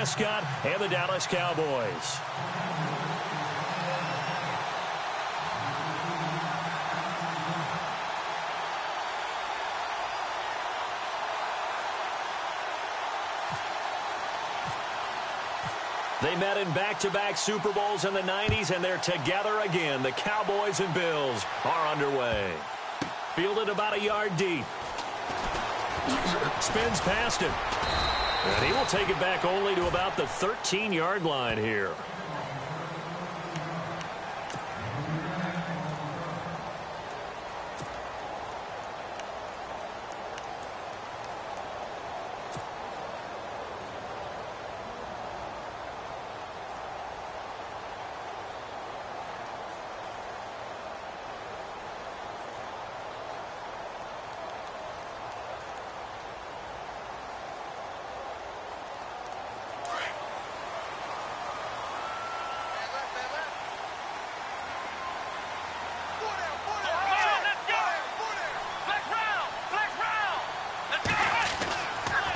Prescott and the Dallas Cowboys. They met in back-to-back Super Bowls in the 90s, and they're together again. The Cowboys and Bills are underway. Fielded about a yard deep. Spins past him. And he will take it back only to about the 13-yard line here.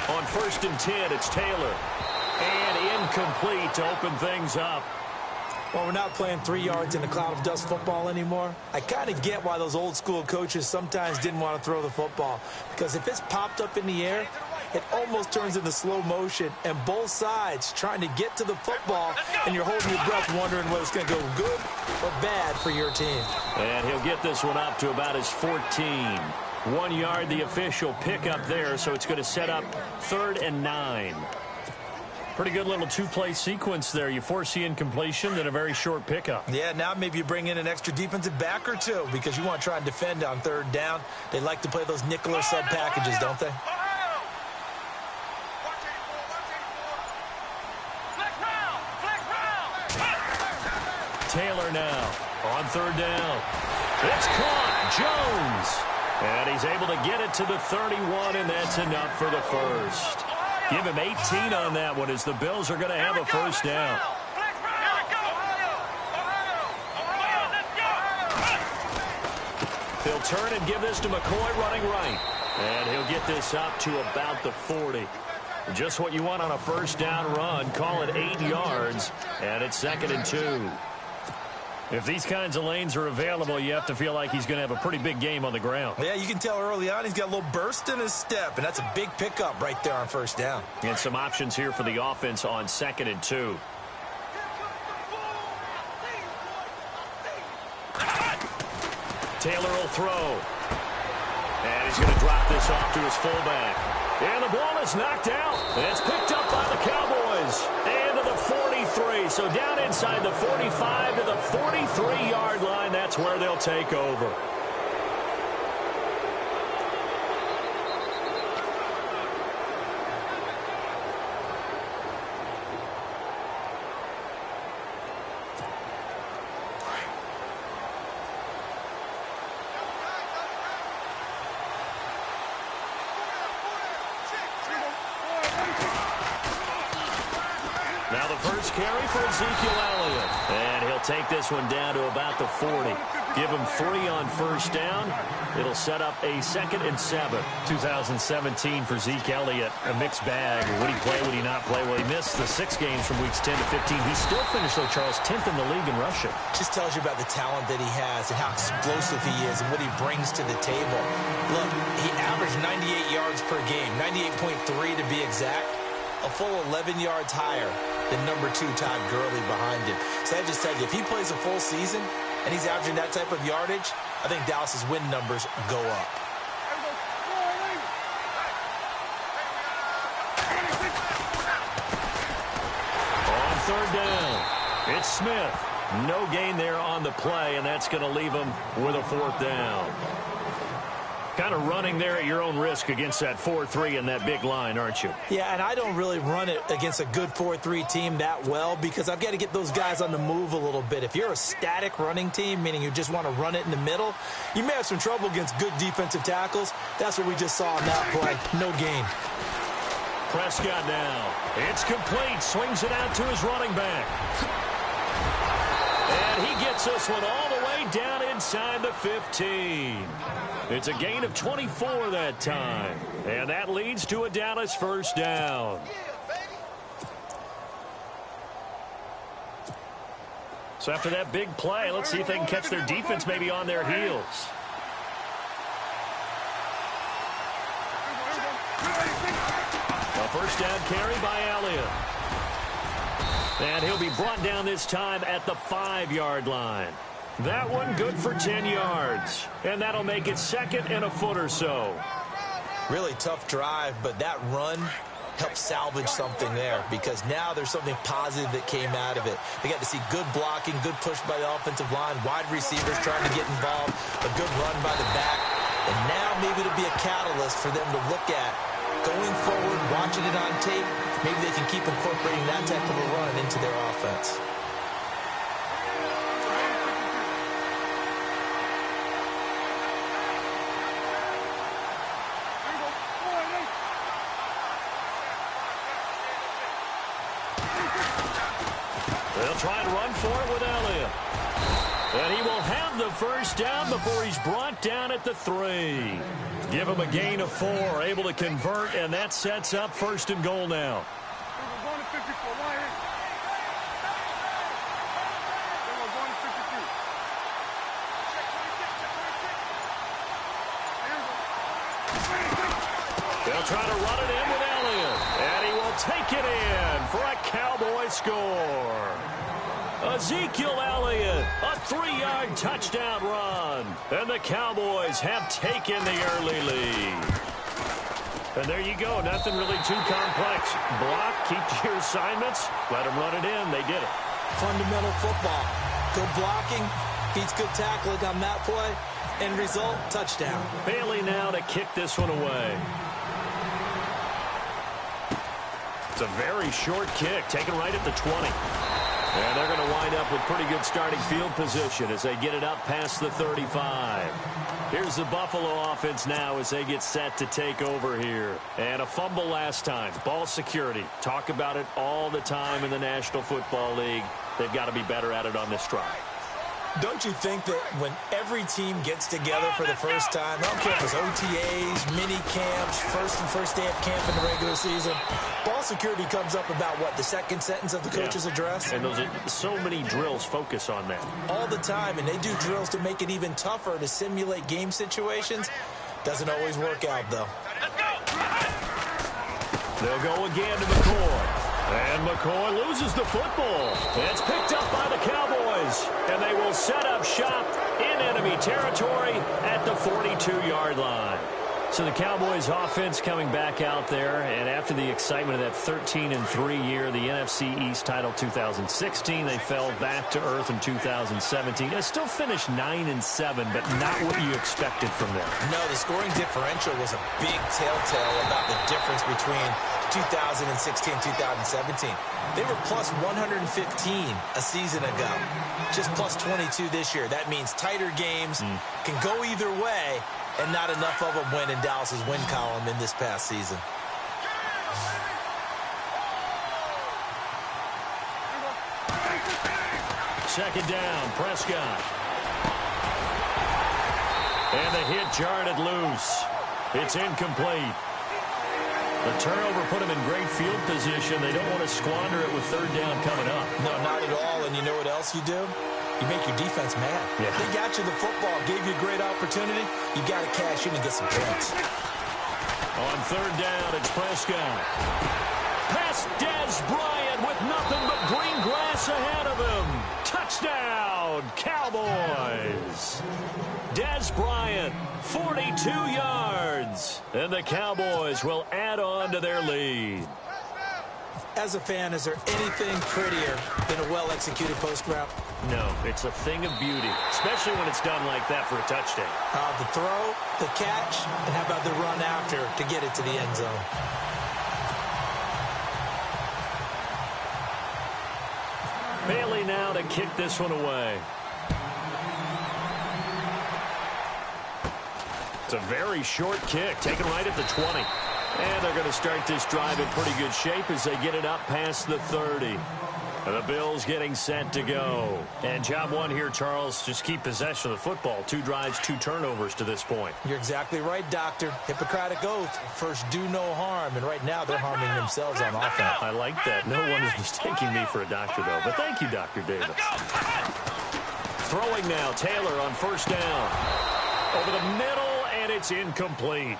On 1st and 10, it's Taylor. And incomplete to open things up. Well, we're not playing 3 yards in a cloud of dust football anymore. I kind of get why those old school coaches sometimes didn't want to throw the football. Because if it's popped up in the air, it almost turns into slow motion. And both sides trying to get to the football, and you're holding your breath wondering whether it's going to go good or bad for your team. And he'll get this one up to about his 14. 1 yard, the official pickup there, so it's going to set up 3rd and 9. Pretty good little two-play sequence there. You force the incompletion, then a very short pickup. Yeah, now maybe you bring in an extra defensive back or two because you want to try and defend on 3rd down. They like to play those nickel or sub packages, don't they? Taylor now on 3rd down. It's caught. Jones. And he's able to get it to the 31, and that's enough for the first. Give him 18 on that one as the Bills are going to have a first down. He'll turn and give this to McCoy running right. And he'll get this up to about the 40. Just what you want on a first down run. Call it 8 yards, and it's 2nd and 2. If these kinds of lanes are available, you have to feel like he's going to have a pretty big game on the ground. Yeah, you can tell early on he's got a little burst in his step, and that's a big pickup right there on 1st down. And some options here for the offense on 2nd and 2. Taylor will throw. And he's going to drop this off to his fullback. And the ball is knocked out. And it's picked up by the Cowboys. And to the 43. So down inside the 45 to the 43-yard line. That's where they'll take over. Now the first carry for Ezekiel Elliott. And he'll take this one down to about the 40. Give him 3 on 1st down. It'll set up a 2nd and 7. 2017 for Zeke Elliott, a mixed bag. Would he play, would he not play? Well, he missed the 6 games from weeks 10 to 15. He still finished, though, Charles, 10th in the league in rushing. Just tells you about the talent that he has and how explosive he is and what he brings to the table. Look, he averaged 98 yards per game, 98.3 to be exact. A full 11 yards higher than number 2 Todd Gurley behind him. So I just tell you, if he plays a full season and he's averaging that type of yardage, I think Dallas's win numbers go up. On 3rd down, it's Smith. No gain there on the play, and that's going to leave him with a 4th down. Kind of running there at your own risk against that 4-3 and that big line, aren't you? Yeah, and I don't really run it against a good 4-3 team that well because I've got to get those guys on the move a little bit. If you're a static running team, meaning you just want to run it in the middle, you may have some trouble against good defensive tackles. That's what we just saw on that play. No gain. Prescott now. It's complete. Swings it out to his running back. And he gets this one all the way down inside the 15. It's a gain of 24 that time. And that leads to a Dallas first down. So after that big play, let's see if they can catch their defense maybe on their heels. A first down carry by Elliott. And he'll be brought down this time at the 5-yard line. That one good for 10 yards. And that'll make it second and a foot or so. Really tough drive, but that run helped salvage something there because now there's something positive that came out of it. They got to see good blocking, good push by the offensive line, wide receivers trying to get involved, a good run by the back. And now maybe it'll be a catalyst for them to look at going forward, watching it on tape. Maybe they can keep incorporating that type of a run into their offense. They'll try and run for it with Elliott. And he will have the first down before he's brought down at the 3. Give him a gain of 4, able to convert, and that sets up first and goal now. They'll try to run it in with Elliott, and he will take it in for a Cowboy score. Ezekiel Elliott, a 3-yard touchdown run. And the Cowboys have taken the early lead. And there you go. Nothing really too complex. Block, keep to your assignments, let them run it in. They did it. Fundamental football. Good blocking, beats good tackling on that play. End result, touchdown. Bailey now to kick this one away. It's a very short kick, taken right at the 20. And they're going to wind up with pretty good starting field position as they get it up past the 35. Here's the Buffalo offense now as they get set to take over here. And a fumble last time. Ball security. Talk about it all the time in the National Football League. They've got to be better at it on this drive. Don't you think that when every team gets together for the first time, I don't care if it's OTAs, mini camps, first day of camp in the regular season, ball security comes up about, what, the second sentence of the coach's address? And those are so many drills focus on that. All the time, and they do drills to make it even tougher to simulate game situations. Doesn't always work out, though. They'll go again to McCoy. And McCoy loses the football. It's picked up by the Cowboys. And they will set up shop in enemy territory at the 42-yard line. So the Cowboys offense coming back out there, and after the excitement of that 13-3 year, the NFC East title 2016, they fell back to earth in 2017. They still finished 9-7, but not what you expected from them. No, the scoring differential was a big telltale about the difference between 2016 and 2017. They were plus 115 a season ago, just plus 22 this year. That means tighter games can go either way, and not enough of them win in Dallas's win column in this past season. Second down, Prescott. And the hit jarred it loose. It's incomplete. The turnover put them in great field position. They don't want to squander it with third down coming up. No, not at all. And you know what else you do? You make your defense mad. Yeah. They got you the football, gave you a great opportunity. You got to cash in and get some points. On third down, it's Prescott. Past Dez Bryant with nothing but green grass ahead of him. Touchdown, Cowboys. Dez Bryant, 42 yards. And the Cowboys will add on to their lead. As a fan, is there anything prettier than a well-executed post route? No, it's a thing of beauty, especially when it's done like that for a touchdown. The throw, the catch, and how about the run after to get it to the end zone? Bailey now to kick this one away. It's a very short kick, taken right at the 20. And they're going to start this drive in pretty good shape as they get it up past the 30. And the Bills getting set to go. And job one here, Charles, just keep possession of the football. 2 drives, 2 turnovers to this point. You're exactly right, Doctor. Hippocratic oath. First, do no harm. And right now, they're harming themselves on offense. I like that. No one is mistaking me for a doctor, though. But thank you, Dr. Davis. Throwing now, Taylor on first down. Over the middle, and it's incomplete.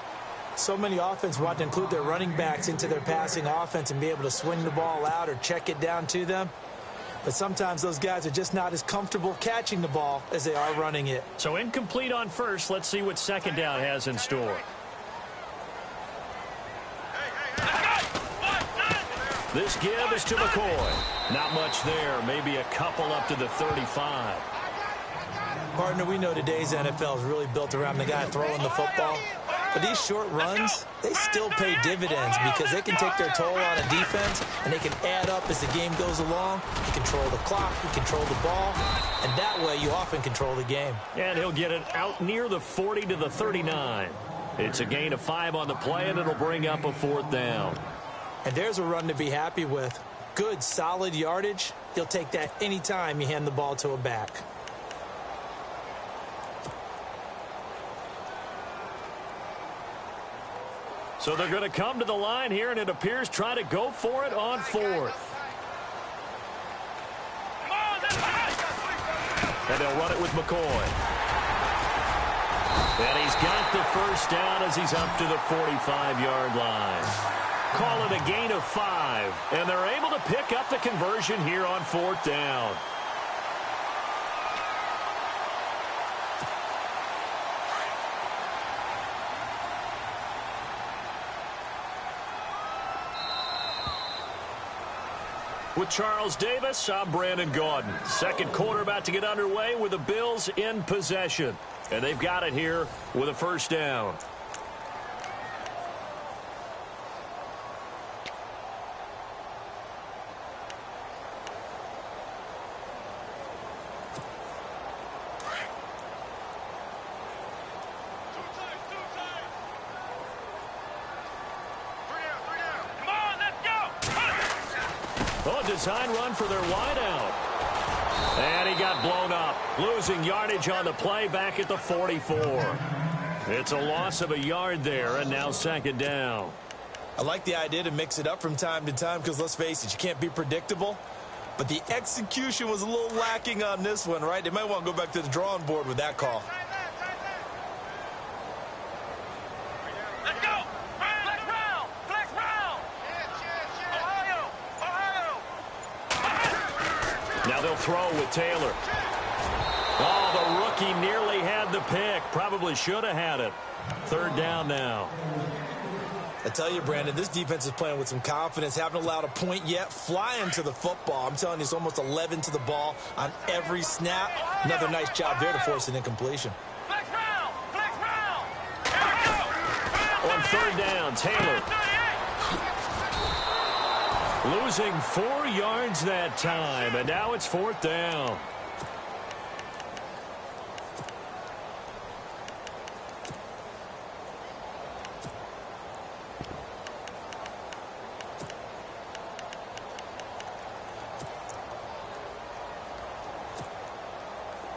So many offenses want to include their running backs into their passing offense and be able to swing the ball out or check it down to them. But sometimes those guys are just not as comfortable catching the ball as they are running it. So incomplete on first. Let's see what second down has in store. This give is to McCoy. Not much there. Maybe a couple up to the 35. Partner, we know today's NFL is really built around the guy throwing the football. But these short runs, they still pay dividends because they can take their toll on a defense and they can add up as the game goes along. You control the clock, you control the ball, and that way you often control the game. And he'll get it out near the 40 to the 39. It's a gain of 5 on the play, and it'll bring up a 4th down. And there's a run to be happy with. Good, solid yardage. You'll take that anytime you hand the ball to a back. So they're going to come to the line here, and it appears try to go for it on 4th. And they'll run it with McCoy. And he's got the first down as he's up to the 45-yard line. Call it a gain of 5, and they're able to pick up the conversion here on 4th down. With Charles Davis, I'm Brandon Gaudin. Second quarter about to get underway with the Bills in possession. And they've got it here with a first down. Design run for their wideout. And he got blown up. Losing yardage on the play back at the 44. It's a loss of a yard there, and now second down. I like the idea to mix it up from time to time because, let's face it, you can't be predictable. But the execution was a little lacking on this one, right? They might want to go back to the drawing board with that call. Now they'll throw with Taylor. Oh, the rookie nearly had the pick. Probably should have had it. Third down now. I tell you, Brandon, this defense is playing with some confidence. Haven't allowed a point yet. Flying to the football. I'm telling you, it's almost 11 to the ball on every snap. Another nice job there to force an incompletion. On third down, Taylor. Losing 4 yards that time, and now it's 4th down.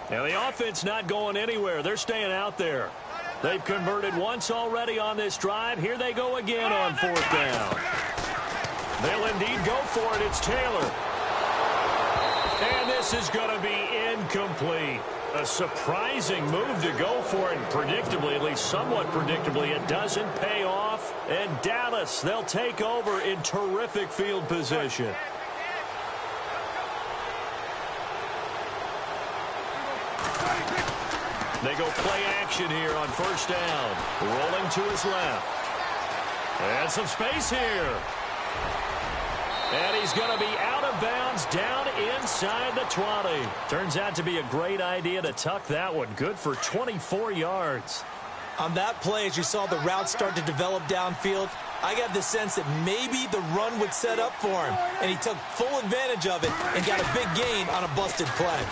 Now the offense not going anywhere. They're staying out there. They've converted once already on this drive. Here they go again on 4th down. They'll indeed go for it. It's Taylor. And this is going to be incomplete. A surprising move to go for it. Predictably, at least somewhat predictably, it doesn't pay off. And Dallas, they'll take over in terrific field position. They go play action here on first down. Rolling to his left. And some space here. And he's going to be out of bounds down inside the 20. Turns out to be a great idea to tuck that one. Good for 24 yards. On that play, as you saw the route start to develop downfield, I got the sense that maybe the run would set up for him. And he took full advantage of it and got a big gain on a busted play.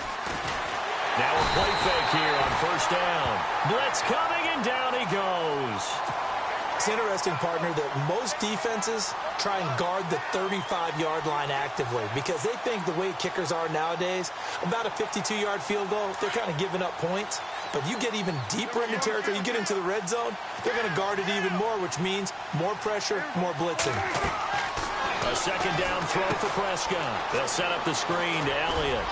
Now a play fake here on first down. Blitz coming, and down he goes. It's interesting, partner, that most defenses try and guard the 35-yard line actively because they think the way kickers are nowadays, about a 52-yard field goal, they're kind of giving up points. But you get even deeper into territory, you get into the red zone, they're going to guard it even more, which means more pressure, more blitzing. A second down throw for Prescott. They'll set up the screen to Elliott.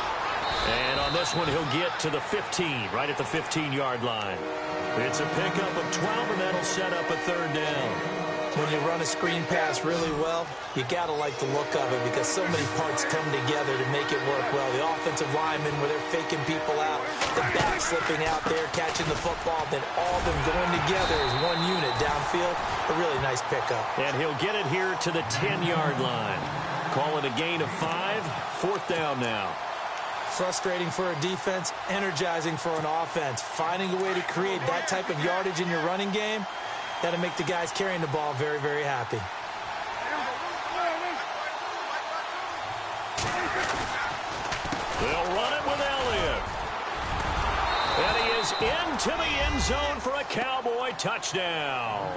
And on this one, he'll get to the 15, right at the 15-yard line. It's a pickup of 12, and that'll set up a third down. When you run a screen pass really well, you got to like the look of it because so many parts come together to make it work well. The offensive linemen, where they're faking people out, the back slipping out there, catching the football, then all of them going together as one unit downfield. A really nice pickup. And he'll get it here to the 10-yard line. Call it a gain of 5, fourth down now. Frustrating for a defense, energizing for an offense. Finding a way to create that type of yardage in your running game, that'll make the guys carrying the ball very, very happy. They'll run it with Elliott. And he is into the end zone for a Cowboy touchdown.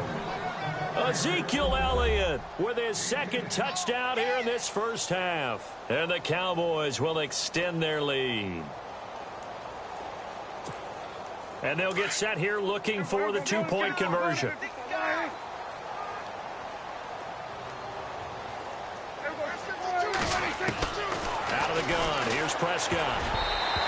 Ezekiel Elliott with his second touchdown here in this first half. And the Cowboys will extend their lead. And they'll get set here looking for the two-point conversion. Out of the gun, here's Prescott.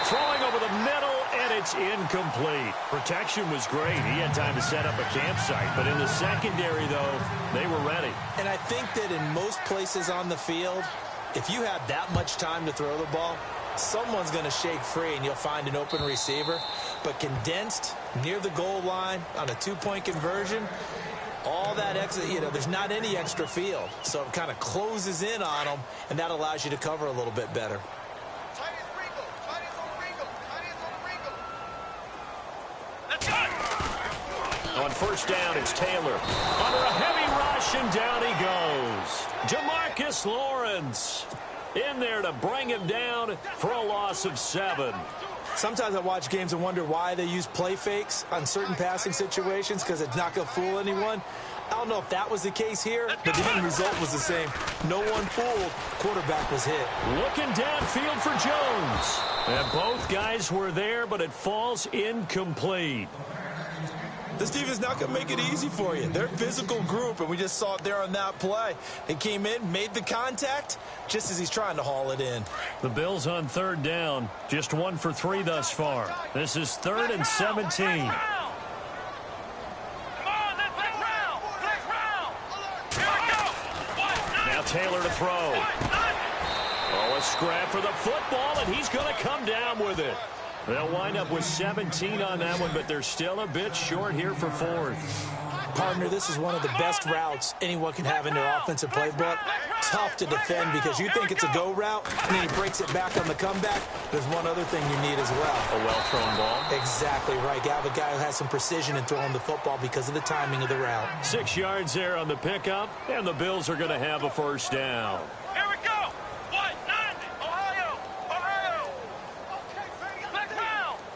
Throwing over the middle, and it's incomplete. Protection was great. He had time to set up a campsite. But in the secondary, though, they were ready. And I think that in most places on the field, if you have that much time to throw the ball, someone's going to shake free and you'll find an open receiver. But condensed near the goal line on a two-point conversion, all that extra, there's not any extra field. So it kind of closes in on them, and that allows you to cover a little bit better. On first down, it's Taylor. Under a heavy rush, and down he goes. Jamarcus Lawrence in there to bring him down for a loss of 7. Sometimes I watch games and wonder why they use play fakes on certain passing situations because it's not going to fool anyone. I don't know if that was the case here, but the end result was the same. No one fooled. Quarterback was hit. Looking downfield for Jones. And both guys were there, but it falls incomplete. This defense not going to make it easy for you. They're a physical group, and we just saw it there on that play. He came in, made the contact, just as he's trying to haul it in. The Bills on third down, just 1 for 3 thus far. This is 3rd and 17. Now Taylor to throw. Oh, a scrap for the football, and he's going to come down with it. They'll wind up with 17 on that one, but they're still a bit short here for 4th. Partner, this is one of the best routes anyone can have in their offensive playbook. Tough to defend because you think it's a go route, and then he breaks it back on the comeback. There's one other thing you need as well. A well-thrown ball. Exactly right. You have a guy who has some precision in throwing the football because of the timing of the route. 6 yards there on the pickup, and the Bills are going to have a first down. Here we go. 190, Ohio.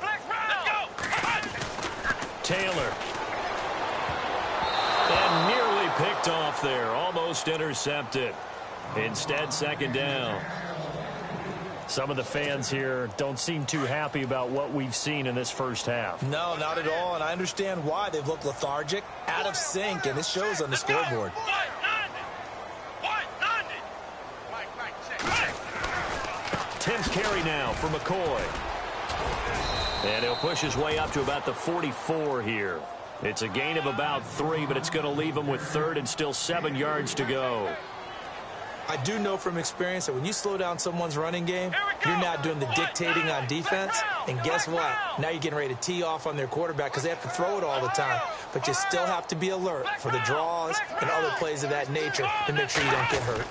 Flex round. Let's go. Taylor. And nearly picked off there. Almost intercepted. Instead, second down. Some of the fans here don't seem too happy about what we've seen in this first half. No, not at all, and I understand why. They've looked lethargic, out of sync, and this shows on the scoreboard. 10th carry now for McCoy. And he'll push his way up to about the 44 here. It's a gain of about 3, but it's going to leave him with 3rd and still 7 yards to go. I do know from experience that when you slow down someone's running game, you're now doing the dictating on defense. And guess what? Now you're getting ready to tee off on their quarterback because they have to throw it all the time. But you still have to be alert for the draws and other plays of that nature to make sure you don't get hurt.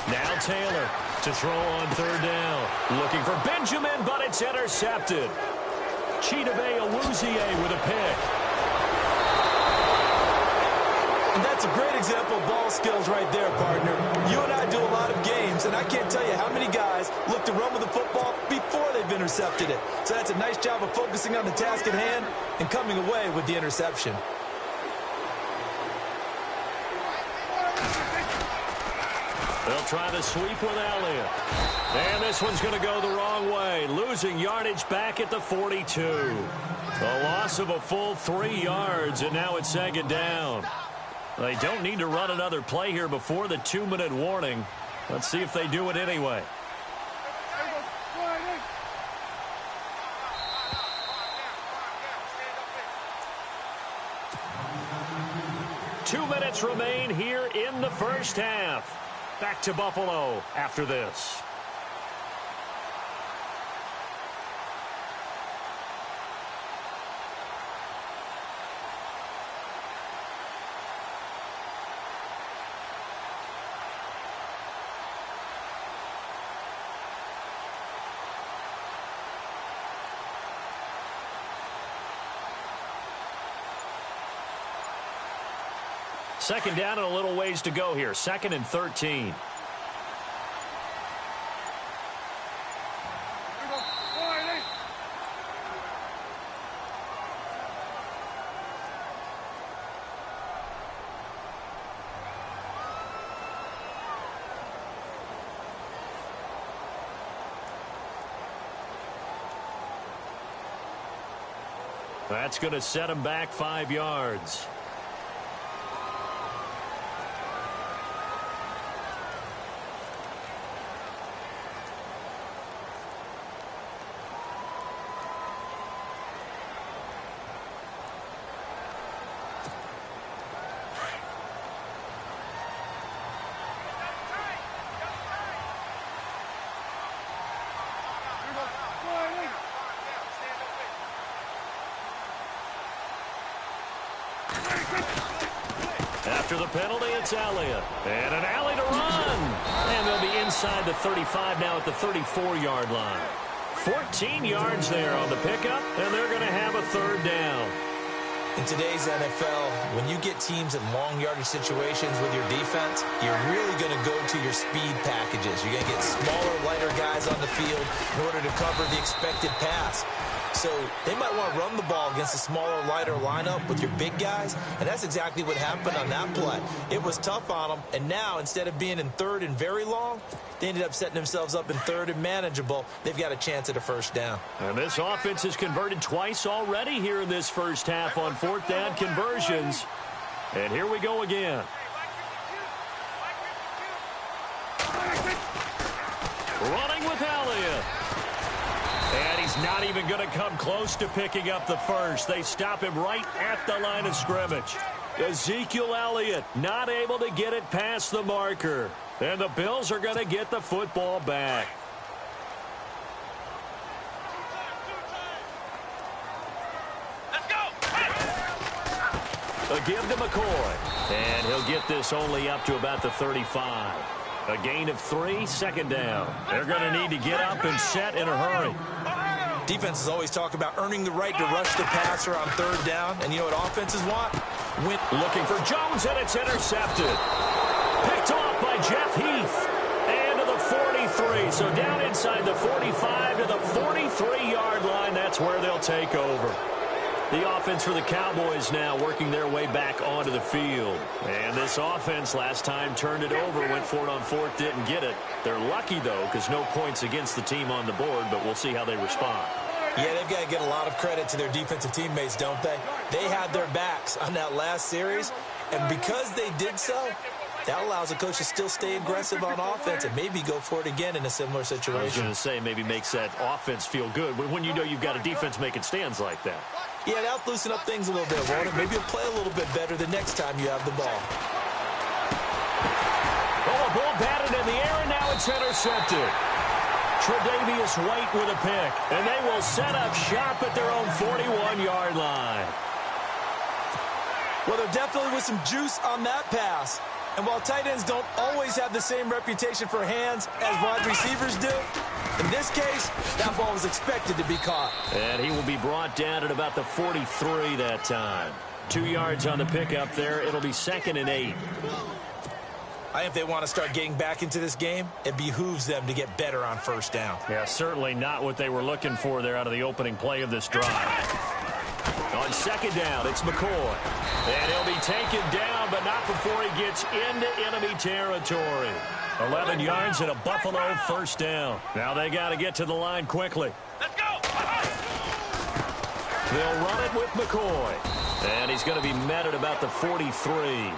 Now Taylor to throw on 3rd down. Looking for Benjamin, but it's intercepted. Chidobe Awuzie with a pick. And that's a great example of ball skills right there, partner. You and I do a lot of games, and I can't tell you how many guys look to run with the football before they've intercepted it. So that's a nice job of focusing on the task at hand and coming away with the interception. They'll try the sweep with Elliott. And this one's going to go the wrong way, losing yardage back at the 42. A loss of a full 3 yards, and now it's second down. They don't need to run another play here before the 2-minute warning. Let's see if they do it anyway. Two minutes remain here in the first half. Back to Buffalo after this. Second down and a little ways to go here. 2nd and 13. That's going to set him back 5 yards. After the penalty, it's Elliott. And an alley to run. And they'll be inside the 35 now at the 34-yard line. 14 yards there on the pickup, and they're going to have a third down. In today's NFL, when you get teams in long yardage situations with your defense, you're really going to go to your speed packages. You're going to get smaller, lighter guys on the field in order to cover the expected pass. So they might want to run the ball against a smaller, lighter lineup with your big guys, and that's exactly what happened on that play. It was tough on them, and now instead of being in 3rd and very long, they ended up setting themselves up in 3rd and manageable. They've got a chance at a first down. And this offense has converted twice already here in this first half on 4th down conversions. And here we go again. Running with Elliott. And he's not even going to come close to picking up the first. They stop him right at the line of scrimmage. Ezekiel Elliott not able to get it past the marker. And the Bills are going to get the football back. Let's go. A give to McCoy. And he'll get this only up to about the 35. A gain of 3, 2nd down. They're going to need to get up and set in a hurry. Defenses always talk about earning the right to rush the passer on 3rd down. And you know what offenses want? Win. Looking for Jones, and it's intercepted. Picked off by Jeff Heath. And to the 43. So down inside the 45 to the 43-yard line. That's where they'll take over. The offense for the Cowboys now working their way back onto the field. And this offense last time turned it over, went for it on 4th, didn't get it. They're lucky, though, because no points against the team on the board, but we'll see how they respond. Yeah, they've got to get a lot of credit to their defensive teammates, don't they? They had their backs on that last series, and because they did so, that allows a coach to still stay aggressive on offense and maybe go for it again in a similar situation. I was going to say maybe makes that offense feel good when you know you've got a defense making stands like that. Yeah, that'll loosen up things a little bit, won't it? Maybe you'll play a little bit better the next time you have the ball. Oh, a ball batted in the air, and now it's intercepted. Tre'Davious White with a pick, and they will set up shop at their own 41-yard line. Well, there definitely was some juice on that pass. And while tight ends don't always have the same reputation for hands as wide receivers do, in this case, that ball was expected to be caught. And he will be brought down at about the 43 that time. 2 yards on the pickup there. It'll be 2nd and 8. I think if they want to start getting back into this game, it behooves them to get better on 1st down. Yeah, certainly not what they were looking for there out of the opening play of this drive. On second down, it's McCoy. And he'll be taken down, but not before he gets into enemy territory. 11 yards and a Buffalo first down. Now they got to get to the line quickly. Let's go. They'll run it with McCoy. And he's going to be met at about the 43.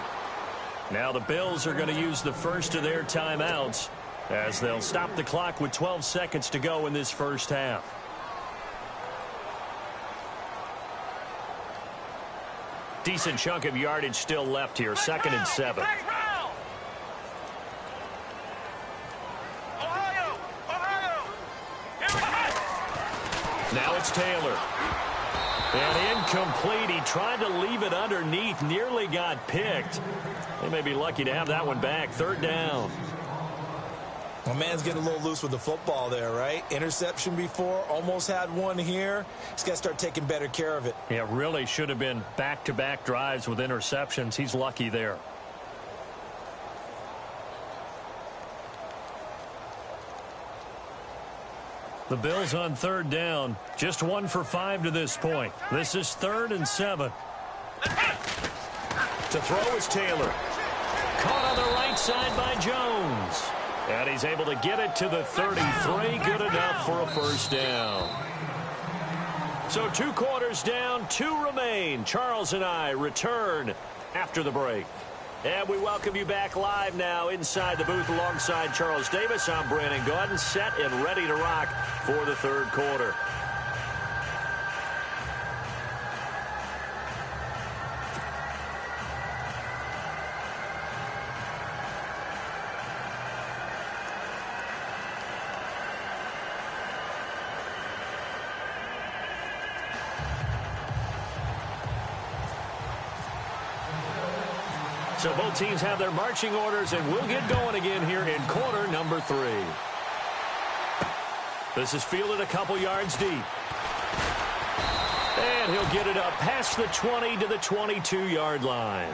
Now the Bills are going to use the first of their timeouts as they'll stop the clock with 12 seconds to go in this first half. Decent chunk of yardage still left here. Second and 7. Now it's Taylor. And incomplete. He tried to leave it underneath. Nearly got picked. They may be lucky to have that one back. Third down. Well, man's getting a little loose with the football there, right? Interception before, almost had one here. He's got to start taking better care of it. Yeah, really should have been back-to-back drives with interceptions. He's lucky there. The Bills on third down. Just 1 for 5 to this point. This is 3rd and 7. To throw is Taylor. Caught on the right side by Jones. And he's able to get it to the 33. Good enough for a first down. So 2 quarters down, 2 remain. Charles and I return after the break. And we welcome you back live now inside the booth alongside Charles Davis. I'm Brandon Gaudin, set and ready to rock for the third quarter. So both teams have their marching orders, and we'll get going again here in quarter number 3. This is fielded a couple yards deep. And he'll get it up past the 20 to the 22-yard line.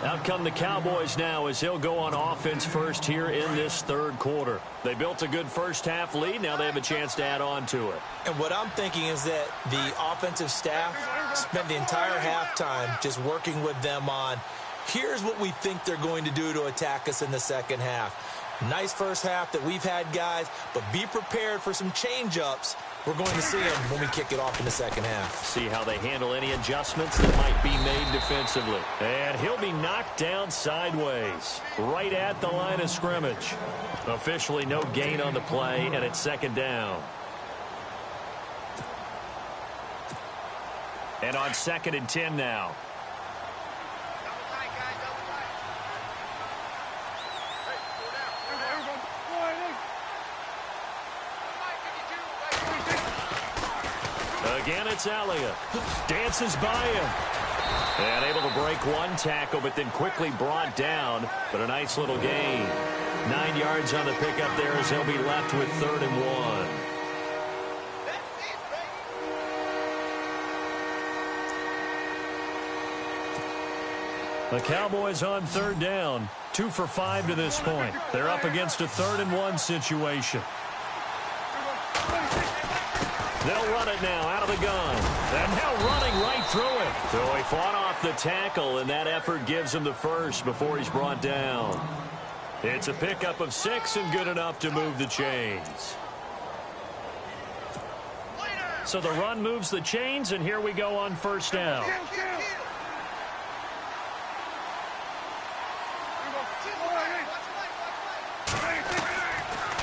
Out come the Cowboys now as he'll go on offense first here in this third quarter. They built a good first half lead. Now they have a chance to add on to it. And what I'm thinking is that the offensive staff spent the entire halftime just working with them on here's what we think they're going to do to attack us in the second half. Nice first half that we've had, guys, but be prepared for some change-ups. We're going to see them when we kick it off in the second half. See how they handle any adjustments that might be made defensively. And he'll be knocked down sideways, right at the line of scrimmage. Officially no gain on the play, and it's second down. And on 2nd and 10 now. Again, it's Elliott. Dances by him. And able to break one tackle, but then quickly brought down. But a nice little gain. 9 yards on the pickup there as he'll be left with 3rd and 1. The Cowboys on 3rd down. 2 for 5 to this point. They're up against a 3rd and 1 situation. They'll run it now out of the gun. And now running right through it. So he fought off the tackle, and that effort gives him the first before he's brought down. It's a pickup of 6 and good enough to move the chains. So the run moves the chains, and here we go on first down.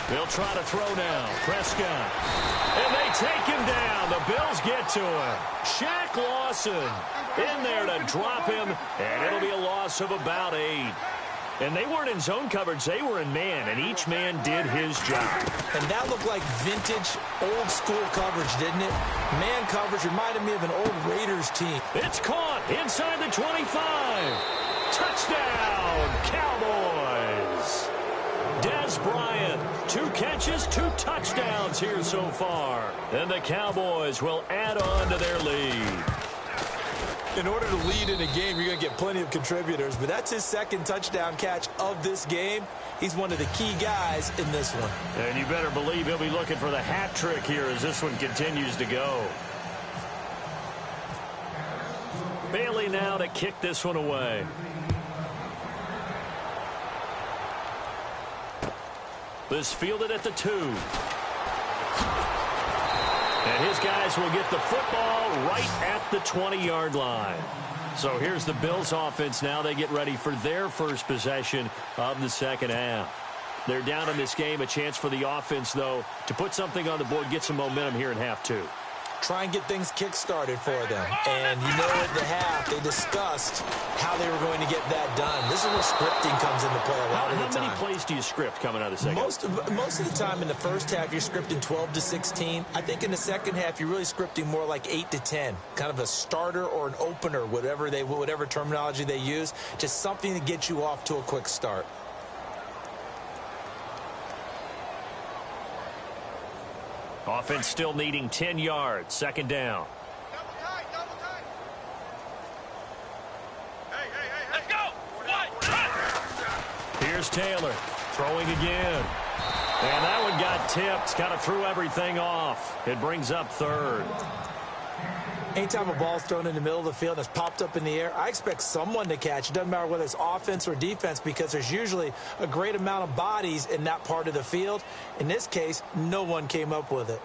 They'll try to throw now. Prescott. And they take him down. The Bills get to him. Shaq Lawson in there to drop him, and it'll be a loss of about 8. And they weren't in zone coverage. They were in man, and each man did his job. And that looked like vintage, old-school coverage, didn't it? Man coverage reminded me of an old Raiders team. It's caught inside the 25. Touchdown, Cowboys. Dez Bryant, 2 catches, 2 touchdowns here so far. And the Cowboys will add on to their lead. In order to lead in a game, you're going to get plenty of contributors, but that's his 2nd touchdown catch of this game. He's one of the key guys in this one. And you better believe he'll be looking for the hat trick here as this one continues to go. Bailey now to kick this one away. This fielded at the 2. And his guys will get the football right at the 20-yard line. So here's the Bills offense now. They get ready for their first possession of the second half. They're down in this game. A chance for the offense, though, to put something on the board, get some momentum here in half 2. Try and get things kick-started for them. And you know at the half, they discussed how they were going to get that done. This is where scripting comes into play a lot of the time. How many plays do you script coming out of the second? Most of the time in the first half, you're scripting 12 to 16. I think in the second half, you're really scripting more like 8 to 10. Kind of a starter or an opener, whatever terminology they use. Just something to get you off to a quick start. Offense still needing 10 yards. Second down. Double tight, double tight. Hey. Let's go. What? Here's Taylor throwing again. And that one got tipped. Kind of threw everything off. It brings up third. Anytime a ball's thrown in the middle of the field and it's popped up in the air, I expect someone to catch. It doesn't matter whether it's offense or defense because there's usually a great amount of bodies in that part of the field. In this case, no one came up with it.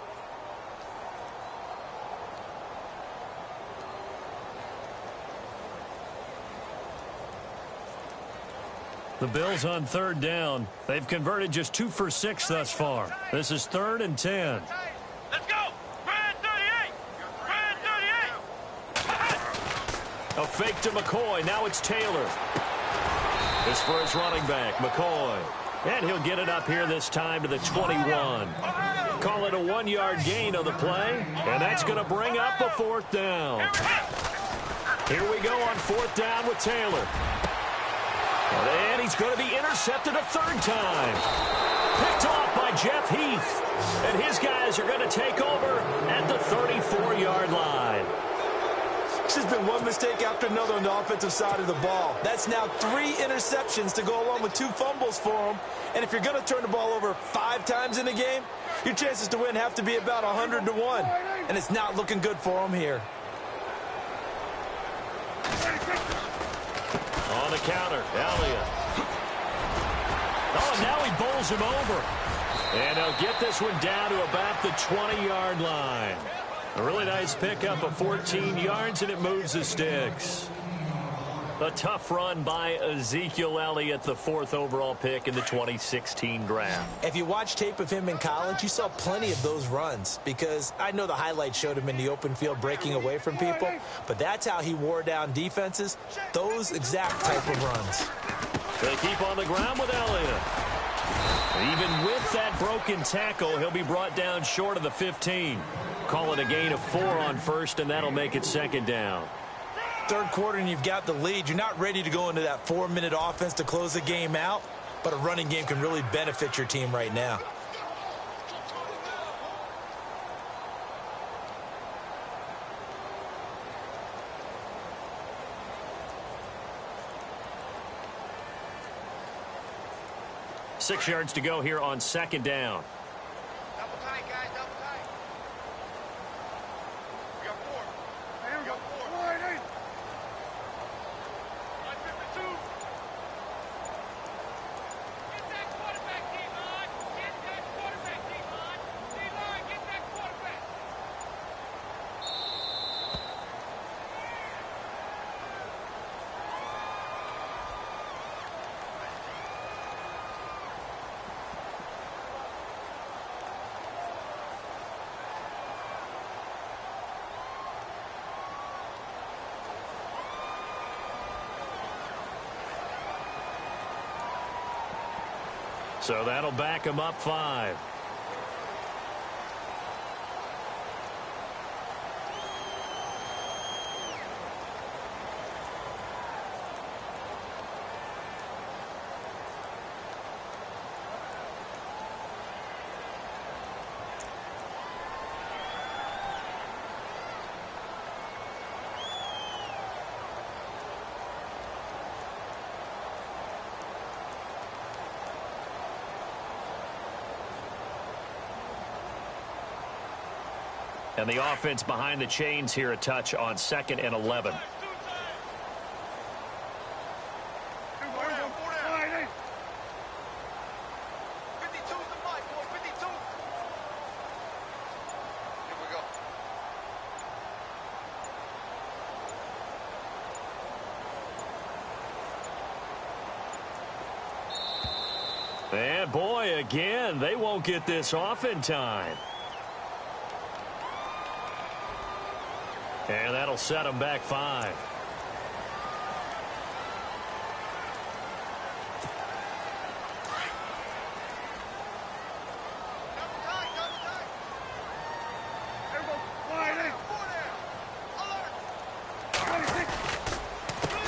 The Bills on third down. They've converted just 2 for 6 thus far. This is 3rd and 10. Let's go. Brand 38. Brand 38. A fake to McCoy. Now it's Taylor. This for his running back, McCoy. And he'll get it up here this time to the 21. Call it a 1-yard gain on the play. And that's going to bring up a 4th down. Here we go on 4th down with Taylor. And he's going to be intercepted a 3rd time. Picked off by Jeff Heath. And his guys are going to take over at the 34-yard line. This has been one mistake after another on the offensive side of the ball. That's now 3 interceptions to go along with 2 fumbles for him. And if you're going to turn the ball over 5 times in a game, your chances to win have to be about 100 to 1. And it's not looking good for him here. On the counter, Elliott. Oh, and now he bowls him over. And they'll get this one down to about the 20-yard line. A really nice pickup of 14 yards, and it moves the sticks. A tough run by Ezekiel Elliott, the 4th overall pick in the 2016 draft. If you watch tape of him in college, you saw plenty of those runs because I know the highlights showed him in the open field breaking away from people, but that's how he wore down defenses, those exact type of runs. They keep on the ground with Elliott. Even with that broken tackle, he'll be brought down short of the 15. Call it a gain of 4 on 1st, and that'll make it 2nd down. 3rd quarter and you've got the lead. You're not ready to go into that 4-minute offense to close the game out, but a running game can really benefit your team right now. Six yards to go here on 2nd down. Double tight, guys. Double tight. We got 4. We got 4. 152. Get that quarterback, D-line. Get that quarterback, D-line. D-line, get that quarterback. So that'll back him up 5. And the offense behind the chains here a touch on 2nd and 11. And boy, again, they won't get this off in time. And that'll set them back 5.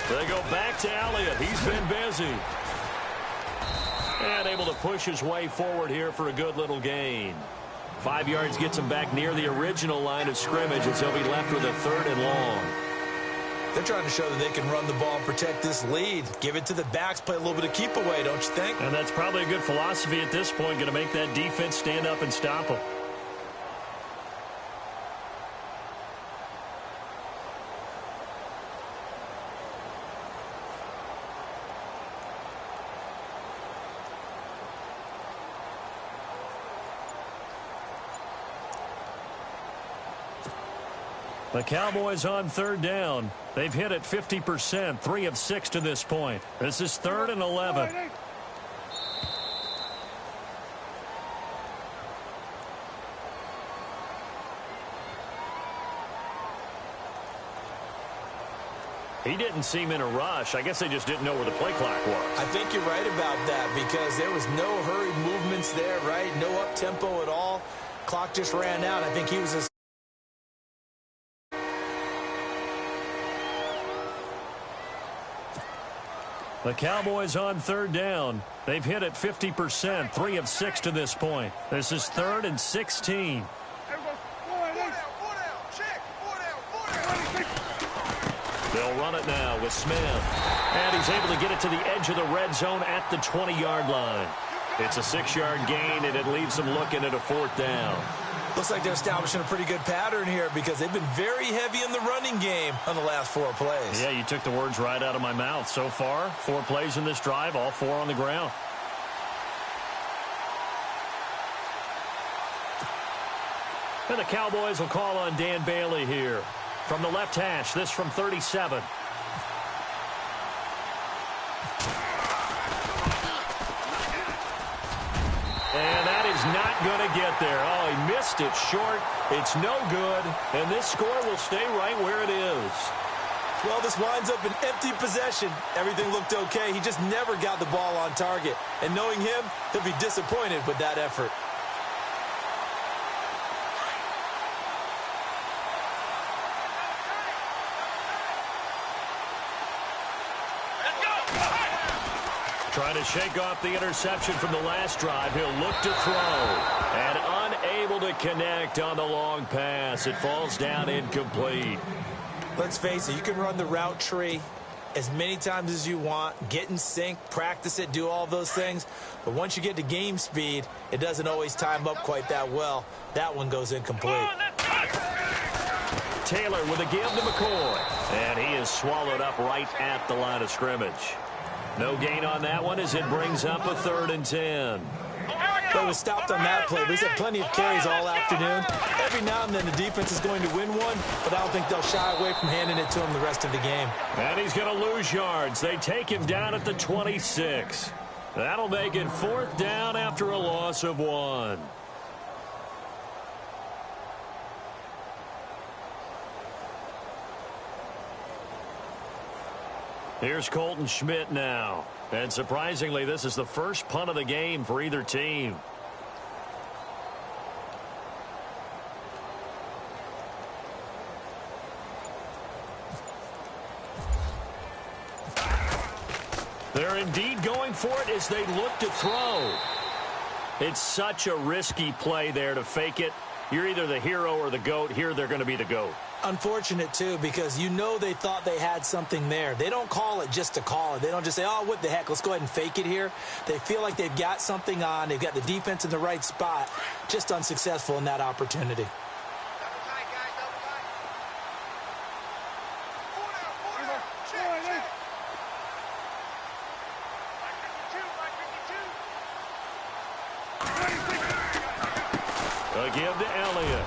They go back to Elliott. He's been busy. And able to push his way forward here for a good little gain. 5 yards gets him back near the original line of scrimmage as he'll be left with a 3rd and long. They're trying to show that they can run the ball and protect this lead. Give it to the backs, play a little bit of keep away, don't you think? And that's probably a good philosophy at this point, going to make that defense stand up and stop them. The Cowboys on 3rd down. They've hit it 50%, 3 of 6 to this point. This is 3rd and 11. He didn't seem in a rush. I guess they just didn't know where the play clock was. I think you're right about that because there was no hurried movements there, right? No up-tempo at all. Clock just ran out. I think he was as The Cowboys on 3rd down. They've hit it 50%, 3 of 6 to this point. This is 3rd and 16. They'll run it now with Smith. And he's able to get it to the edge of the red zone at the 20-yard line. It's a 6-yard gain, and it leaves them looking at a 4th down. Looks like they're establishing a pretty good pattern here because they've been very heavy in the running game on the last 4 plays. Yeah, you took the words right out of my mouth. So far, 4 plays in this drive, all 4 on the ground. And the Cowboys will call on Dan Bailey here. From the left hash, this from 37. And that is not going to get there. Oh, he missed it short. It's no good. And this score will stay right where it is. Well, this winds up an empty possession. Everything looked okay. He just never got the ball on target. And knowing him, he'll be disappointed with that effort. Trying to shake off the interception from the last drive. He'll look to throw. And unable to connect on the long pass. It falls down incomplete. Let's face it, you can run the route tree as many times as you want, get in sync, practice it, do all those things. But once you get to game speed, it doesn't always time up quite that well. That one goes incomplete. Taylor with a give to McCoy. And he is swallowed up right at the line of scrimmage. No gain on that one as it brings up a 3rd and 10. They was stopped on that play, but he's had plenty of carries all afternoon. Every now and then the defense is going to win one, but I don't think they'll shy away from handing it to him the rest of the game. And he's going to lose yards. They take him down at the 26. That'll make it 4th down after a loss of 1. Here's Colton Schmidt now. And surprisingly, this is the first punt of the game for either team. They're indeed going for it as they look to throw. It's such a risky play there to fake it. You're either the hero or the GOAT. Here they're going to be the GOAT. Unfortunate, too, because you know they thought they had something there. They don't call it just to call it. They don't just say, oh, what the heck, let's go ahead and fake it here. They feel like they've got something on. They've got the defense in the right spot. Just unsuccessful in that opportunity. A give to Elliott.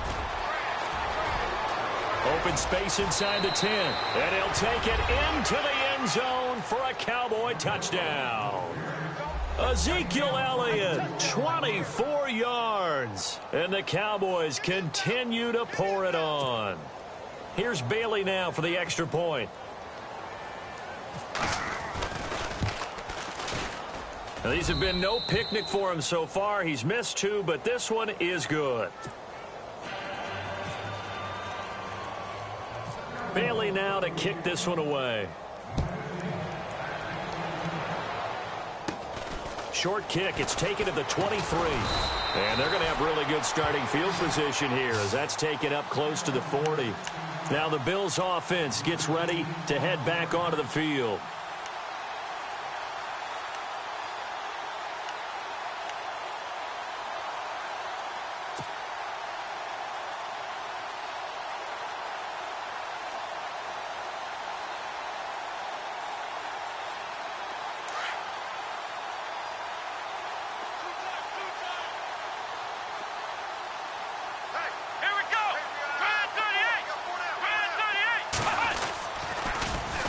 Open space inside the 10. And he'll take it into the end zone for a Cowboy touchdown. Ezekiel Elliott, 24 yards. And the Cowboys continue to pour it on. Here's Bailey now for the extra point. Now, these have been no picnic for him so far. He's missed 2, but this one is good. Bailey now to kick this one away. Short kick. It's taken to the 23. And they're going to have really good starting field position here as that's taken up close to the 40. Now the Bills offense gets ready to head back onto the field.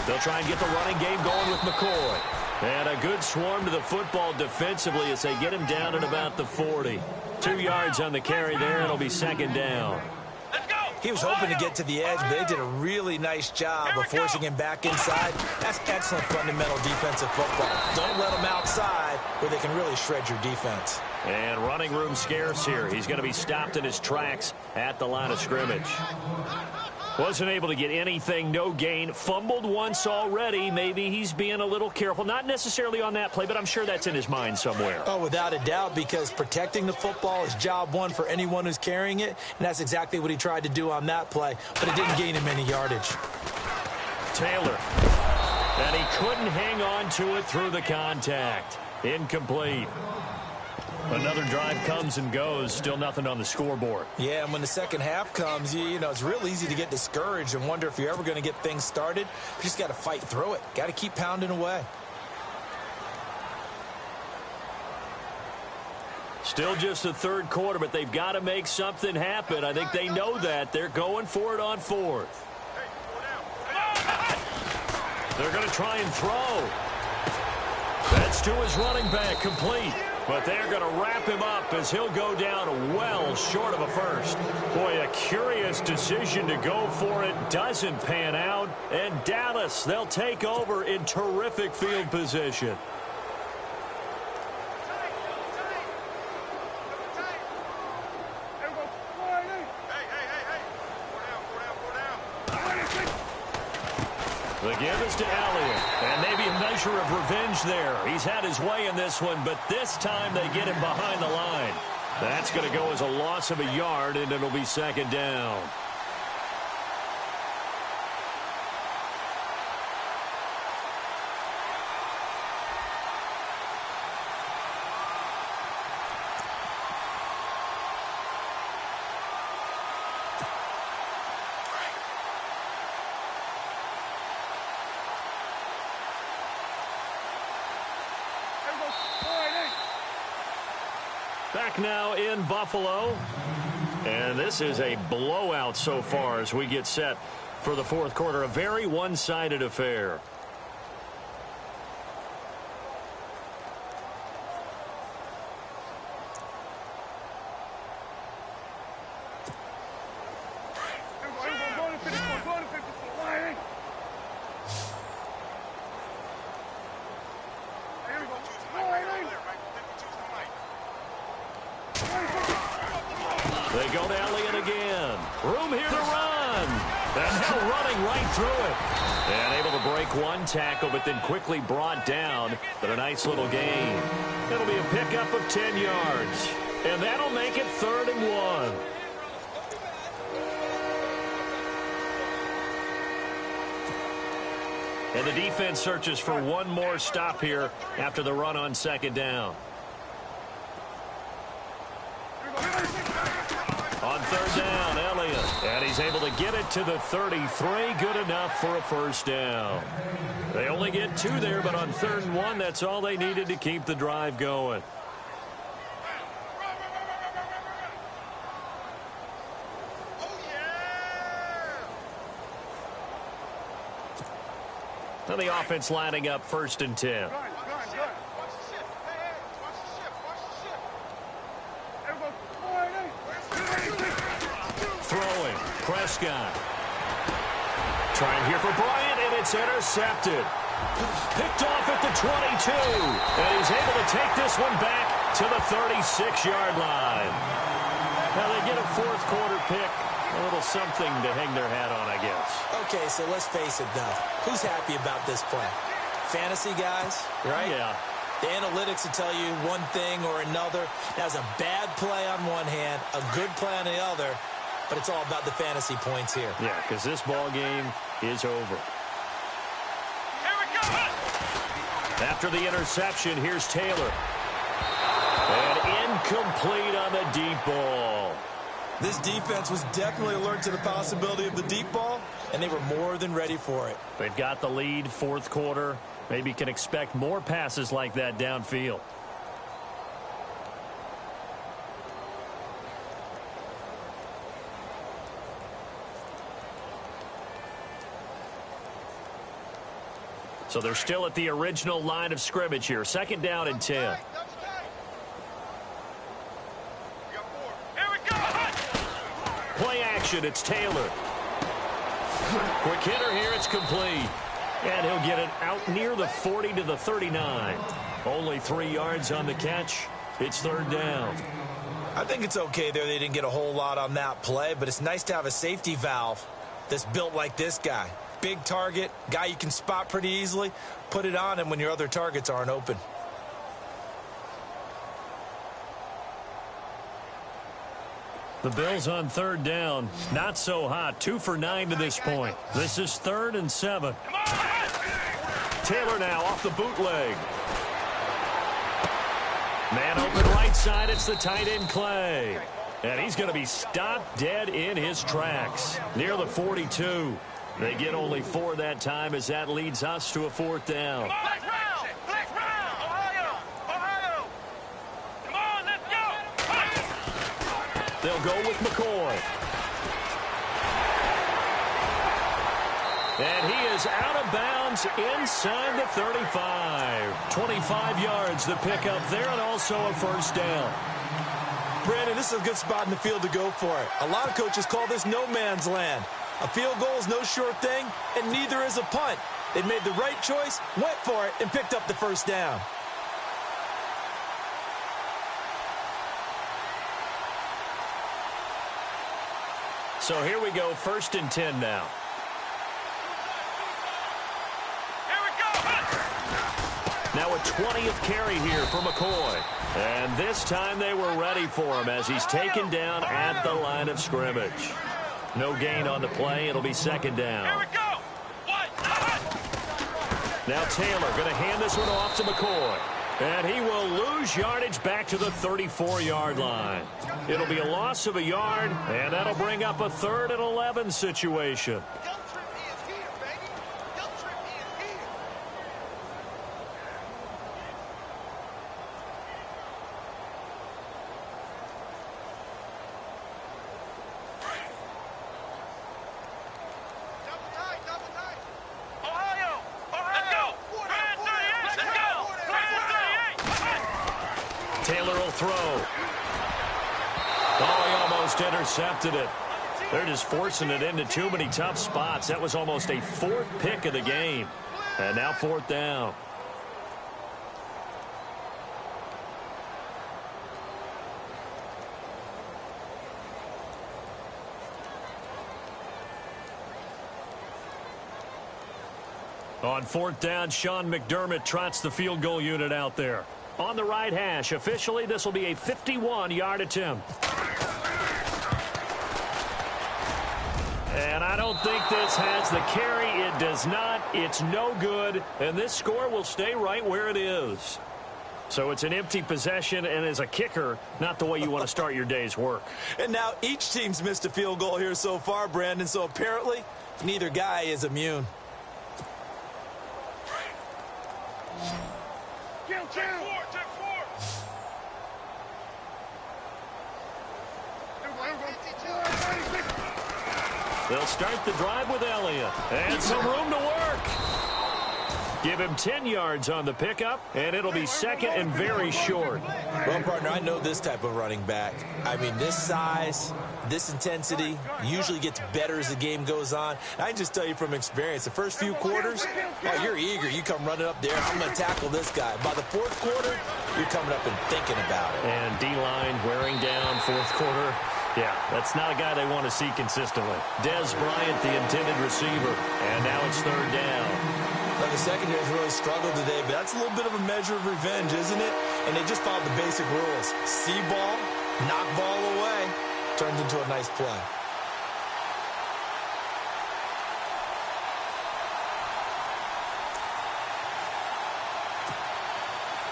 They'll try and get the running game going with McCoy. And a good swarm to the football defensively as they get him down at about the 40. 2 yards on the carry there. It'll be second down. He was hoping to get to the edge, but they did a really nice job of forcing him back inside. That's excellent fundamental defensive football. Don't let him outside where they can really shred your defense. And running room scarce here. He's going to be stopped in his tracks at the line of scrimmage. Wasn't able to get anything, no gain. Fumbled once already. Maybe he's being a little careful. Not necessarily on that play, but I'm sure that's in his mind somewhere. Oh, without a doubt, because protecting the football is job one for anyone who's carrying it, and that's exactly what he tried to do on that play, but it didn't gain him any yardage. Taylor. And he couldn't hang on to it through the contact. Incomplete. Another drive comes and goes. Still nothing on the scoreboard. Yeah, and when the second half comes, you know, it's real easy to get discouraged and wonder if you're ever going to get things started. You just got to fight through it. Got to keep pounding away. Still just the third quarter, but they've got to make something happen. I think they know that. They're going for it on fourth. They're going to try and throw. That's to his running back, complete. But they're going to wrap him up as he'll go down well short of a first. Boy, a curious decision to go for it. Doesn't pan out. And Dallas, they'll take over in terrific field position. The give is to Elliott, and maybe a measure of revenge there. He's had his way in this one, but this time they get him behind the line. That's going to go as a loss of a yard, and it'll be second down. Back now in Buffalo. And this is a blowout so far as we get set for the fourth quarter. A very one-sided affair. They go to Elliott again. Room here to run. And now running right through it. And able to break one tackle, but then quickly brought down. But a nice little gain. It'll be a pickup of 10 yards. And that'll make it 3rd and 1. And the defense searches for one more stop here after the run on second down. On third down, Elliott. And he's able to get it to the 33. Good enough for a first down. They only get 2 there, but on 3rd and 1, that's all they needed to keep the drive going. Now the offense lining up 1st and 10. Prescott. Trying here for Bryant, and it's intercepted. Picked off at the 22. And he's able to take this one back to the 36-yard line. Now they get a fourth quarter pick. A little something to hang their hat on, I guess. Okay, so let's face it, though. Who's happy about this play? Fantasy guys, right? Yeah. The analytics will tell you one thing or another. That's a bad play on one hand, a good play on the other, but it's all about the fantasy points here. Yeah, because this ball game is over. Here we go. After the interception, here's Taylor. And incomplete on the deep ball. This defense was definitely alert to the possibility of the deep ball, and they were more than ready for it. They've got the lead, fourth quarter. Maybe can expect more passes like that downfield. So they're still at the original line of scrimmage here. Second down and 10. Here we go. Play action, it's Taylor. Quick hitter here, it's complete. And he'll get it out near the 40 to the 39. Only 3 yards on the catch. It's third down. I think it's okay there they didn't get a whole lot on that play, but it's nice to have a safety valve that's built like this guy. Big target, guy you can spot pretty easily. Put it on him when your other targets aren't open. The Bills on third down. Not so hot. 2 for 9 to this point. This is 3rd and 7. Taylor now off the bootleg. Man open right side. It's the tight end Clay. And he's going to be stopped dead in his tracks. Near the 42. They get only 4 that time as that leads us to a fourth down. Flex round. Ohio. Come on, let's go. They'll go with McCoy. And he is out of bounds inside the 35. 25 yards the pick up there, and also a first down. Brandon, this is a good spot in the field to go for it. A lot of coaches call this no man's land. A field goal is no sure thing, and neither is a punt. They made the right choice, went for it, and picked up the first down. So here we go, 1st and 10 now. Here we go. Now a 20th carry here for McCoy. And this time they were ready for him as he's taken down at the line of scrimmage. No gain on the play. It'll be second down. Here we go. Now Taylor going to hand this one off to McCoy. And he will lose yardage back to the 34-yard line. It'll be a loss of a yard, and that'll bring up a 3rd and 11 situation. Taylor will throw. Oh, he almost intercepted it. They're just forcing it into too many tough spots. That was almost a 4th pick of the game. And now 4th down. On 4th down, Sean McDermott trots the field goal unit out there. On the right hash, officially, this will be a 51-yard attempt. And I don't think this has the carry. It does not. It's no good. And this score will stay right where it is. So it's an empty possession, and as a kicker, not the way you want to start your day's work. And now each team's missed a field goal here so far, Brandon, so apparently neither guy is immune. They'll start the drive with Elliott. And some room to work. Give him 10 yards on the pickup, and it'll be second and very short. Well, partner, I know this type of running back. I mean, this size, this intensity usually gets better as the game goes on. And I can just tell you from experience, the first few quarters, oh, you're eager. You come running up there, I'm going to tackle this guy. By the fourth quarter, you're coming up and thinking about it. And D-line wearing down fourth quarter. Yeah, that's not a guy they want to see consistently. Dez Bryant, the intended receiver, and now it's third down. Now, the secondary's really struggled today, but that's a little bit of a measure of revenge, isn't it? And they just followed the basic rules. See ball, knock ball away, turns into a nice play.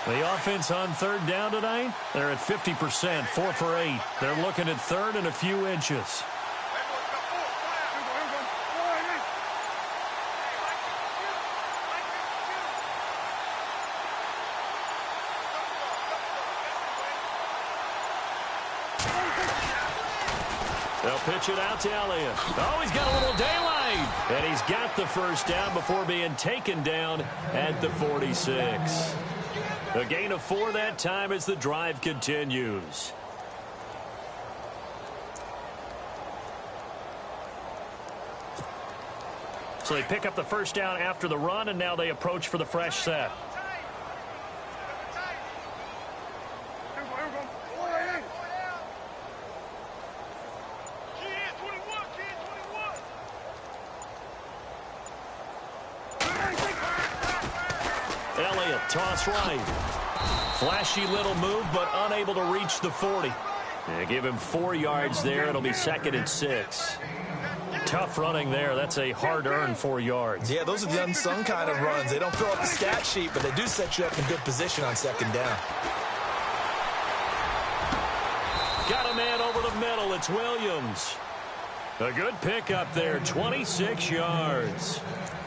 The offense on third down tonight, they're at 50%, 4 for 8. They're looking at third and a few inches. They'll pitch it out to Elliott. Oh, he's got a little daylight. And he's got the first down before being taken down at the 46. A gain of 4 that time as the drive continues. So they pick up the first down after the run, and now they approach for the fresh set. Elliott, toss right. Flashy little move, but unable to reach the 40. They give him 4 yards there. It'll be second and 6. Tough running there. That's a hard-earned 4 yards. Yeah, those are the unsung kind of runs. They don't fill up the stat sheet, but they do set you up in good position on second down. Got a man over the middle. It's Williams. A good pickup there, 26 yards.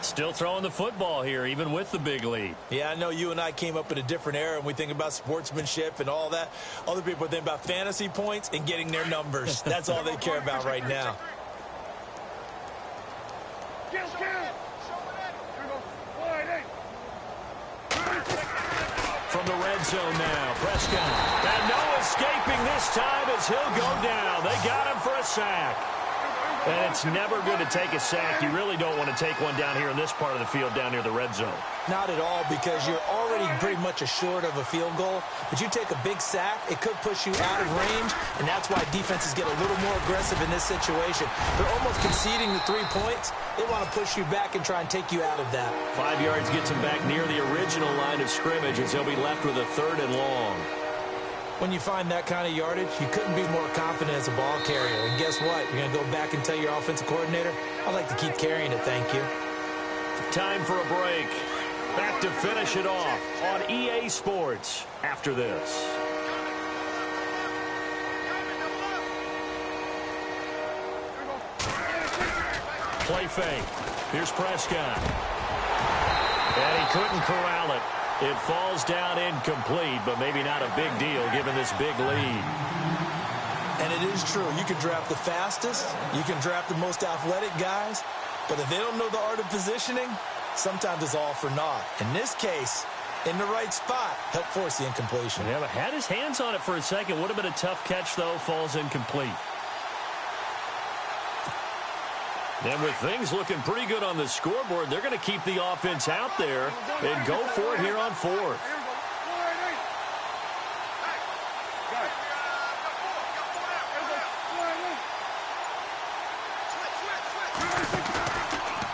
Still throwing the football here, even with the big lead. Yeah, I know you and I came up in a different era, and we think about sportsmanship and all that. Other people think about fantasy points and getting their numbers. That's all they care about right now. From the red zone now, Prescott. And no escaping this time as he'll go down. They got him for a sack. And it's never good to take a sack. You really don't want to take one down here in this part of the field down near the red zone. Not at all, because you're already pretty much assured of a field goal. But you take a big sack, it could push you out of range, and that's why defenses get a little more aggressive in this situation. They're almost conceding the 3 points. They want to push you back and try and take you out of that. 5 yards gets him back near the original line of scrimmage as he'll be left with a third and long. When you find that kind of yardage, you couldn't be more confident as a ball carrier. And guess what? You're going to go back and tell your offensive coordinator, I'd like to keep carrying it, thank you. Time for a break. Back to finish it off on EA Sports after this. Play fake. Here's Prescott. And he couldn't corral it. It falls down incomplete, but maybe not a big deal given this big lead. And it is true. You can draft the fastest. You can draft the most athletic guys. But if they don't know the art of positioning, sometimes it's all for naught. In this case, in the right spot, help force the incompletion. Yeah, but had his hands on it for a second. Would have been a tough catch, though. Falls incomplete. And with things looking pretty good on the scoreboard, they're going to keep the offense out there and go for it here on fourth.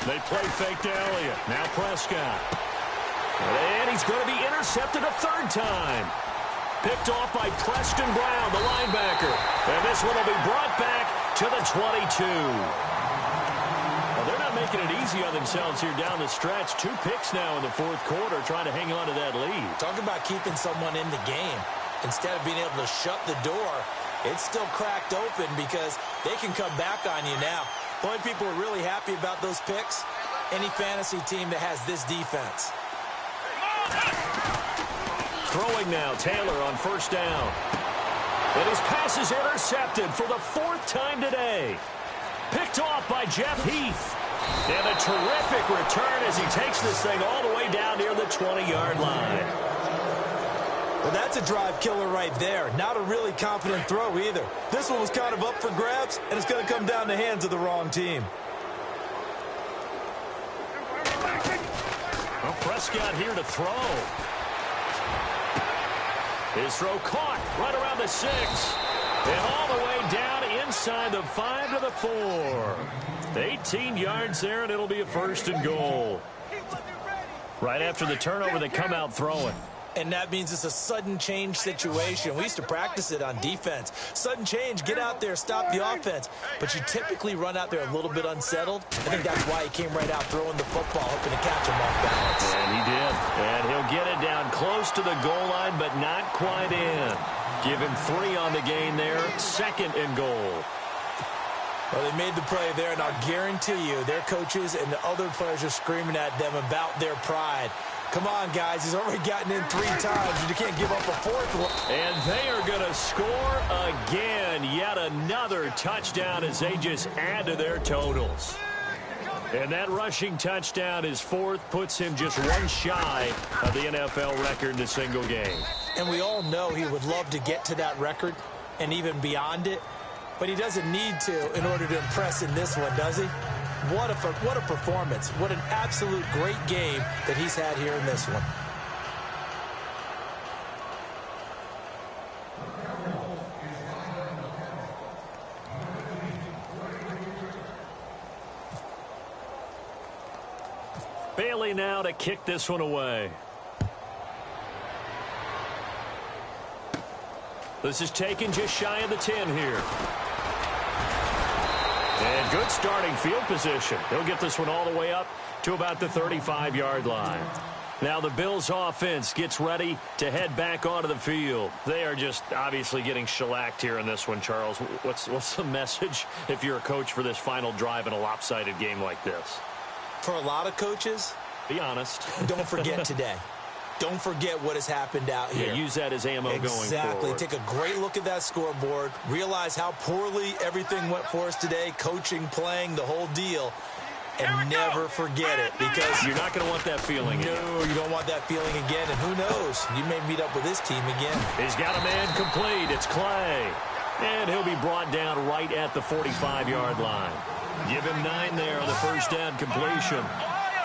They play fake to Elliott. Now Prescott. And he's going to be intercepted a third time. Picked off by Preston Brown, the linebacker. And this one will be brought back to the 22. They're not making it easy on themselves here down the stretch. 2 picks now in the fourth quarter trying to hang on to that lead. Talk about keeping someone in the game. Instead of being able to shut the door, it's still cracked open because they can come back on you now. The only people who are really happy about those picks, any fantasy team that has this defense. Throwing now, Taylor on first down. And his pass is intercepted for the 4th time today. Picked off by Jeff Heath. And a terrific return as he takes this thing all the way down near the 20-yard line. Well, that's a drive killer right there. Not a really confident throw either. This one was kind of up for grabs, and it's going to come down the hands of the wrong team. Well, Prescott here to throw. His throw caught right around the 6. And all the way down inside the 5 to the 4. 18 yards there, and it'll be a 1st and goal. Right after the turnover, they come out throwing. And that means it's a sudden change situation. We used to practice it on defense. Sudden change, get out there, stop the offense. But you typically run out there a little bit unsettled. I think that's why he came right out throwing the football, hoping to catch him off balance. And he did. And he'll get it down close to the goal line, but not quite in. Give him 3 on the gain there. 2nd and goal. Well, they made the play there, and I'll guarantee you their coaches and the other players are screaming at them about their pride. Come on, guys. He's already gotten in 3 times. You can't give up a 4th one. And they are going to score again. Yet another touchdown as they just add to their totals. And that rushing touchdown, his 4th, puts him just 1 shy of the NFL record in a single game. And we all know he would love to get to that record and even beyond it. But he doesn't need to in order to impress in this one, does he? What a performance. What an absolute great game that he's had here in this one. Bailey now to kick this one away. This is taken just shy of the 10 here. And good starting field position. He'll get this one all the way up to about the 35-yard line. Now the Bills offense gets ready to head back onto the field. They are just obviously getting shellacked here in this one, Charles. What's the message if you're a coach for this final drive in a lopsided game like this? For a lot of coaches, be honest. Don't forget today. Don't forget what has happened out here. Yeah, use that as ammo going forward. Exactly. Take a great look at that scoreboard. Realize how poorly everything went for us today. Coaching, playing, the whole deal. And never forget it, because you're not going to want that feeling again. No, you don't want that feeling again. And who knows? You may meet up with this team again. He's got a man complete. It's Clay. And he'll be brought down right at the 45-yard line. Give him 9 there on the first down completion.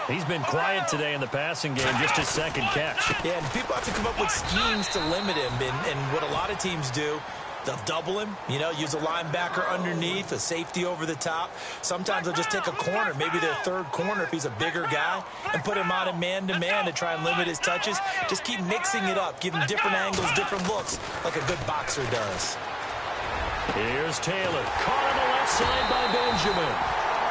He's been quiet today in the passing game, just his 2nd catch. Yeah, and people have to come up with schemes to limit him. And what a lot of teams do, they'll double him, use a linebacker underneath, a safety over the top. Sometimes they'll just take a corner, maybe their 3rd corner if he's a bigger guy, and put him on a man-to-man to try and limit his touches. Just keep mixing it up, give him different angles, different looks, like a good boxer does. Here's Taylor. Caught on the left side by Benjamin.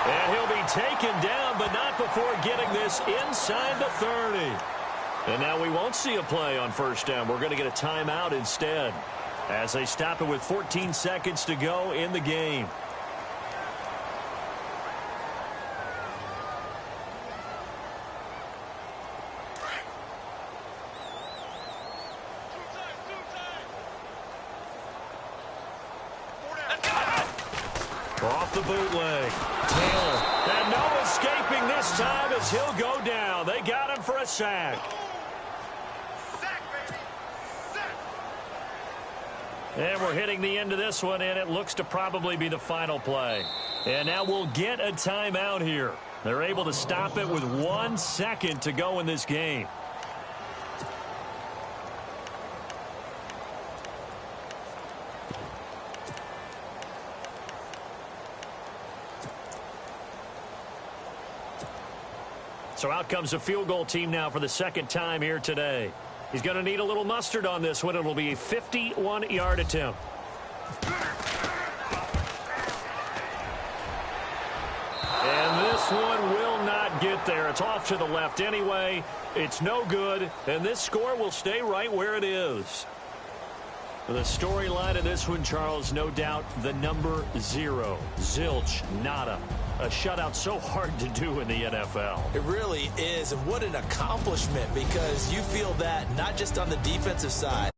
And he'll be taken down, but not before getting this inside the 30. And now we won't see a play on first down. We're going to get a timeout instead as they stop it with 14 seconds to go in the game. Off the bootleg. Taylor. And no escaping this time as he'll go down. They got him for a sack. And we're hitting the end of this one, and it looks to probably be the final play. And now we'll get a timeout here. They're able to stop it with 1 second to go in this game. So out comes a field goal team now for the 2nd time here today. He's going to need a little mustard on this one. It'll be a 51-yard attempt. And this one will not get there. It's off to the left anyway. It's no good. And this score will stay right where it is. The storyline of this one, Charles, no doubt the number 0. Zilch, nada. A shutout so hard to do in the NFL. It really is, and what an accomplishment, because you feel that not just on the defensive side.